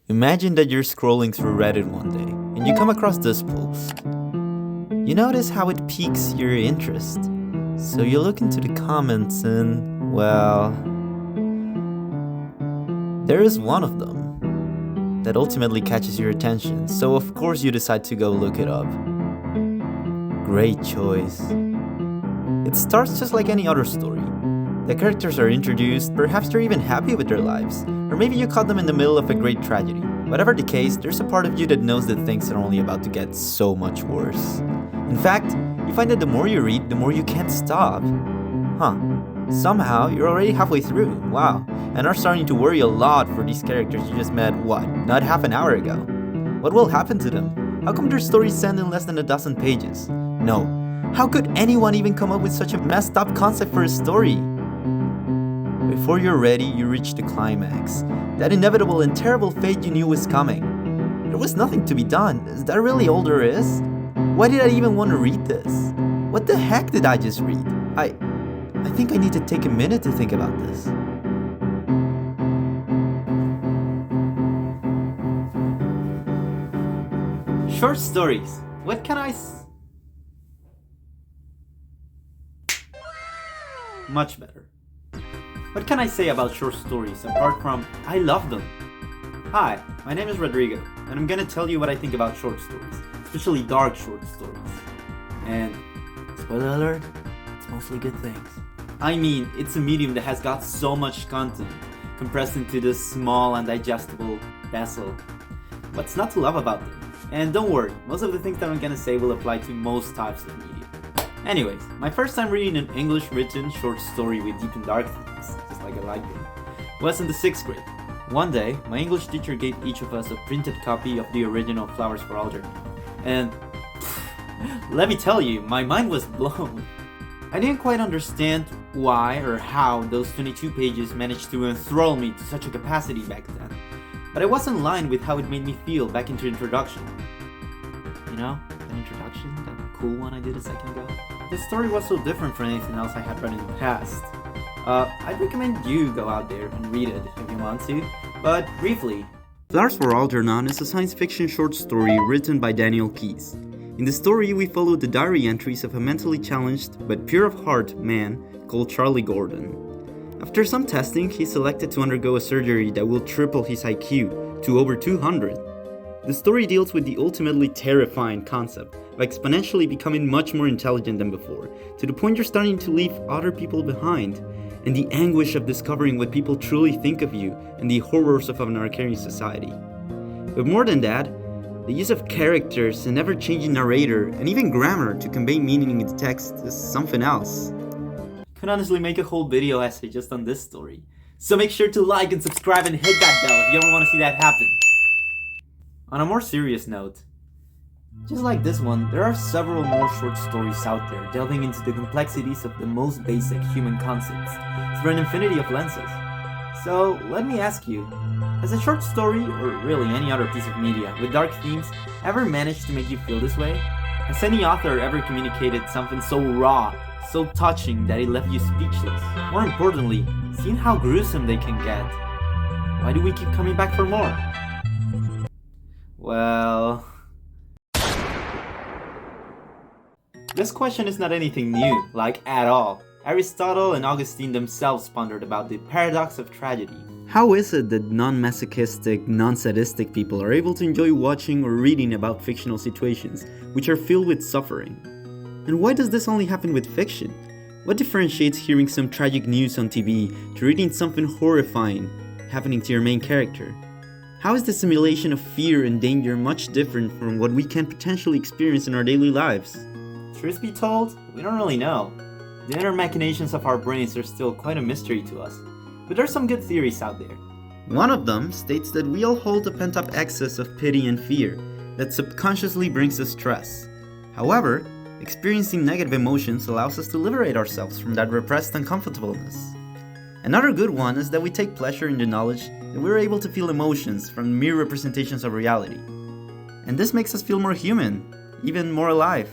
Imagine that you're scrolling through Reddit one day and you come across this post. You notice how it piques your interest. So you look into the comments and, well, there is one of them that ultimately catches your attention. So of course you decide to go look it up. Great choice. It starts just like any other story. The characters are introduced, perhaps they're even happy with their lives, or maybe you caught them in the middle of a great tragedy. Whatever the case, there's a part of you that knows that things are only about to get so much worse. In fact, you find that the more you read, the more you can't stop. Somehow, you're already halfway through, wow, and are starting to worry a lot for these characters you just met, not half an hour ago? What will happen to them? How come their stories end in less than a dozen pages? No, how could anyone even come up with such a messed up concept for a story? Before you're ready, you reach the climax. That inevitable and terrible fate you knew was coming. There was nothing to be done. Is that really all there is? Why did I even want to read this? What the heck did I just read? I think I need to take a minute to think about this. Short stories. What can I Much better. What can I say about short stories apart from I love them? Hi, my name is Rodrigo, and I'm gonna tell you what I think about short stories, especially dark short stories. And, spoiler alert, it's mostly good things. I mean, it's a medium that has got so much content, compressed into this small and digestible vessel. What's not to love about them? And don't worry, most of the things that I'm gonna say will apply to most types of media. Anyways, my first time reading an English written short story with deep and dark themes, just like I like them, was in the 6th grade. One day, my English teacher gave each of us a printed copy of the original Flowers for Algernon. And let me tell you, my mind was blown. I didn't quite understand why or how those 22 pages managed to enthrall me to such a capacity back then, but it was in line with how it made me feel back into introduction. You know, that introduction, that cool one I did a second ago? This story was so different from anything else I had read in the past. I'd recommend you go out there and read it if you want to, but briefly. Flowers for Algernon is a science fiction short story written by Daniel Keyes. In the story, we follow the diary entries of a mentally challenged but pure of heart man called Charlie Gordon. After some testing, he's selected to undergo a surgery that will triple his IQ to over 200. The story deals with the ultimately terrifying concept of exponentially becoming much more intelligent than before, to the point you're starting to leave other people behind, and the anguish of discovering what people truly think of you and the horrors of an archaic society. But more than that, the use of characters, an ever-changing narrator, and even grammar to convey meaning in the text is something else. I could honestly make a whole video essay just on this story. So make sure to like and subscribe and hit that bell if you ever want to see that happen. On a more serious note, just like this one, there are several more short stories out there delving into the complexities of the most basic human concepts through an infinity of lenses. So let me ask you, has a short story, or really any other piece of media with dark themes, ever managed to make you feel this way? Has any author ever communicated something so raw, so touching that it left you speechless? More importantly, seeing how gruesome they can get, why do we keep coming back for more? Well, this question is not anything new, like at all. Aristotle and Augustine themselves pondered about the paradox of tragedy. How is it that non-masochistic, non-sadistic people are able to enjoy watching or reading about fictional situations which are filled with suffering? And why does this only happen with fiction? What differentiates hearing some tragic news on TV to reading something horrifying happening to your main character? How is the simulation of fear and danger much different from what we can potentially experience in our daily lives? Truth be told, we don't really know. The inner machinations of our brains are still quite a mystery to us, but there are some good theories out there. One of them states that we all hold a pent-up excess of pity and fear that subconsciously brings us stress. However, experiencing negative emotions allows us to liberate ourselves from that repressed uncomfortableness. Another good one is that we take pleasure in the knowledge that we're able to feel emotions from mere representations of reality. And this makes us feel more human, even more alive.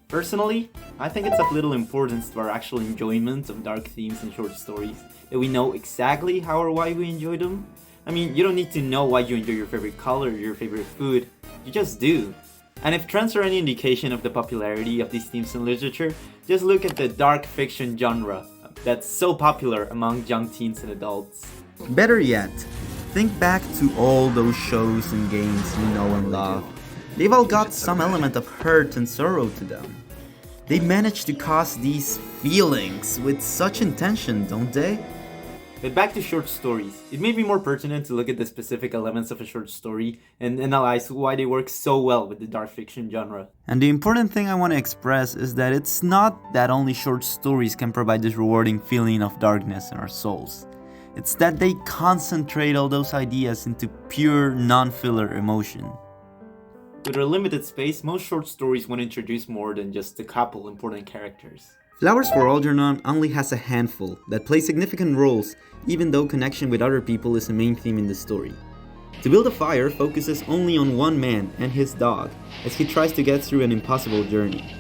Personally, I think it's of little importance to our actual enjoyment of dark themes and short stories that we know exactly how or why we enjoy them, I mean, you don't need to know why you enjoy your favorite color or your favorite food, you just do. And if trends are any indication of the popularity of these themes in literature, just look at the dark fiction genre that's so popular among young teens and adults. Better yet, think back to all those shows and games you know and love. They've all got some element of hurt and sorrow to them. They manage to cause these feelings with such intention, don't they? But back to short stories, it may be more pertinent to look at the specific elements of a short story and analyze why they work so well with the dark fiction genre. And the important thing I want to express is that it's not that only short stories can provide this rewarding feeling of darkness in our souls. It's that they concentrate all those ideas into pure, non-filler emotion. With our limited space, most short stories won't introduce more than just a couple important characters. Flowers for Algernon only has a handful that play significant roles, even though connection with other people is a main theme in the story. To Build a Fire focuses only on one man and his dog, as he tries to get through an impossible journey.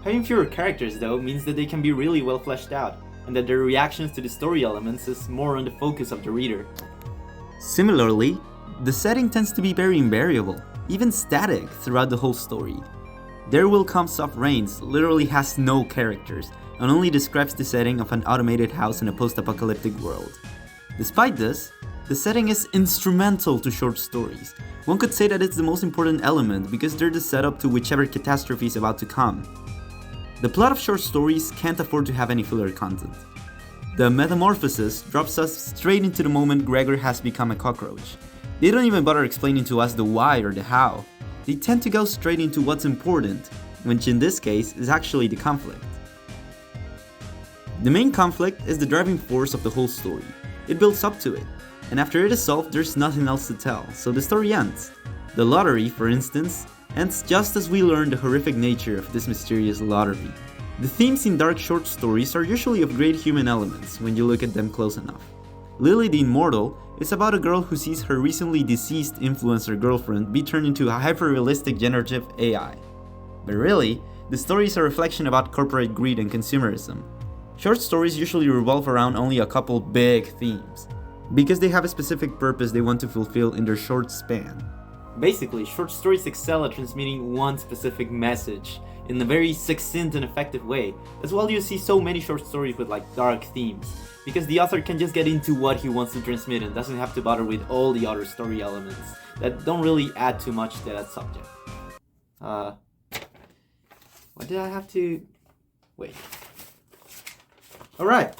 Having fewer characters, though, means that they can be really well fleshed out, and that their reactions to the story elements is more on the focus of the reader. Similarly, the setting tends to be very invariable, even static throughout the whole story. There Will Come Soft Rains literally has no characters, and only describes the setting of an automated house in a post-apocalyptic world. Despite this, the setting is instrumental to short stories. One could say that it's the most important element because they're the setup to whichever catastrophe is about to come. The plot of short stories can't afford to have any filler content. The metamorphosis drops us straight into the moment Gregor has become a cockroach. They don't even bother explaining to us the why or the how. They tend to go straight into what's important, which in this case is actually the conflict. The main conflict is the driving force of the whole story. It builds up to it, and after it is solved there's nothing else to tell, so the story ends. The lottery, for instance, ends just as we learn the horrific nature of this mysterious lottery. The themes in dark short stories are usually of great human elements when you look at them close enough. Lily the Immortal is about a girl who sees her recently deceased influencer girlfriend be turned into a hyper-realistic generative AI. But really, the story is a reflection about corporate greed and consumerism. Short stories usually revolve around only a couple big themes, because they have a specific purpose they want to fulfill in their short span. Basically, short stories excel at transmitting one specific message in a very succinct and effective way. That's why you see so many short stories with dark themes, because the author can just get into what he wants to transmit and doesn't have to bother with all the other story elements that don't really add too much to that subject. What did I have to... Wait. Alright,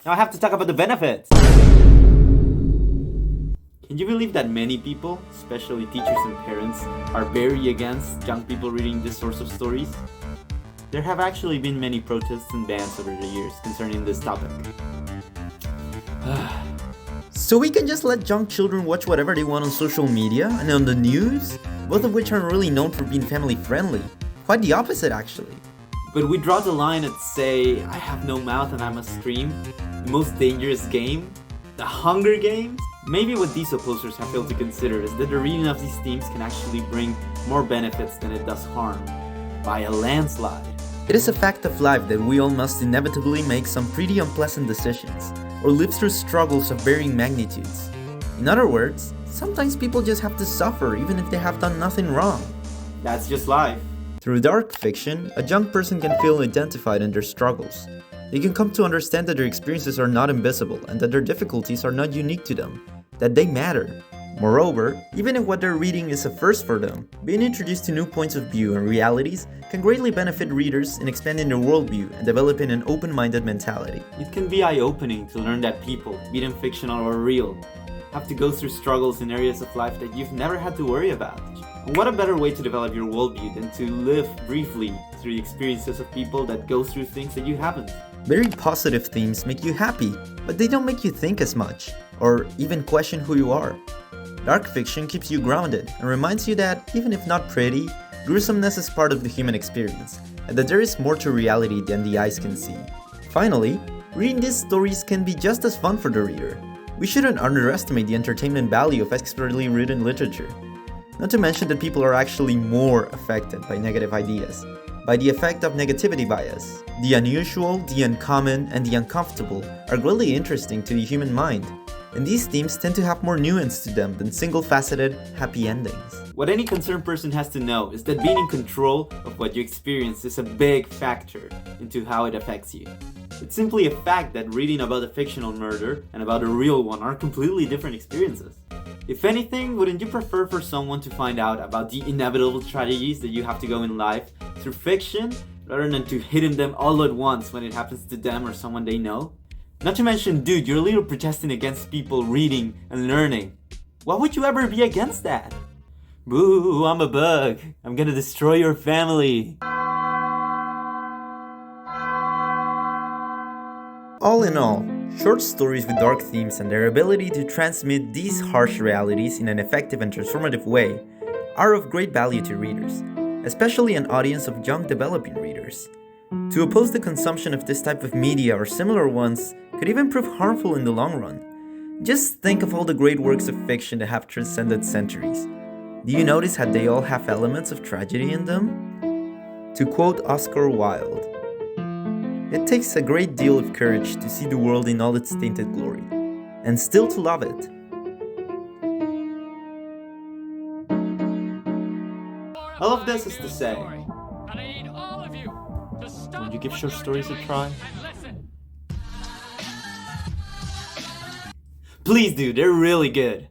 now I have to talk about the benefits! Can you believe that many people, especially teachers and parents, are very against young people reading this source of stories? There have actually been many protests and bans over the years concerning this topic. So we can just let young children watch whatever they want on social media and on the news? Both of which aren't really known for being family friendly. Quite the opposite actually. But we draw the line at, say, I have no mouth and I must scream, the most dangerous game, the Hunger Games? Maybe what these opposers have failed to consider is that the reading of these themes can actually bring more benefits than it does harm, by a landslide. It is a fact of life that we all must inevitably make some pretty unpleasant decisions, or live through struggles of varying magnitudes. In other words, sometimes people just have to suffer even if they have done nothing wrong. That's just life. Through dark fiction, a young person can feel identified in their struggles. They can come to understand that their experiences are not invisible and that their difficulties are not unique to them, that they matter. Moreover, even if what they're reading is a first for them, being introduced to new points of view and realities can greatly benefit readers in expanding their worldview and developing an open-minded mentality. It can be eye-opening to learn that people, be them fictional or real, have to go through struggles in areas of life that you've never had to worry about. And what a better way to develop your worldview than to live briefly through the experiences of people that go through things that you haven't. Very positive themes make you happy, but they don't make you think as much, or even question who you are. Dark fiction keeps you grounded and reminds you that, even if not pretty, gruesomeness is part of the human experience, and that there is more to reality than the eyes can see. Finally, reading these stories can be just as fun for the reader. We shouldn't underestimate the entertainment value of expertly written literature. Not to mention that people are actually more affected by negative ideas, by the effect of negativity bias. The unusual, the uncommon, and the uncomfortable are greatly interesting to the human mind. and these themes tend to have more nuance to them than single-faceted, happy endings. What any concerned person has to know is that being in control of what you experience is a big factor into how it affects you. It's simply a fact that reading about a fictional murder and about a real one are completely different experiences. If anything, wouldn't you prefer for someone to find out about the inevitable tragedies that you have to go in life through fiction, rather than to hit in them all at once when it happens to them or someone they know? Not to mention, dude, you're a little protesting against people reading and learning. Why would you ever be against that? Boo, I'm a bug. I'm gonna destroy your family. All in all, short stories with dark themes and their ability to transmit these harsh realities in an effective and transformative way are of great value to readers, especially an audience of young developing readers. To oppose the consumption of this type of media or similar ones could even prove harmful in the long run. Just think of all the great works of fiction that have transcended centuries. Do you notice how they all have elements of tragedy in them? To quote Oscar Wilde, "It takes a great deal of courage to see the world in all its tainted glory, and still to love it." All of this is to say, would you give short stories a try? Please do, they're really good.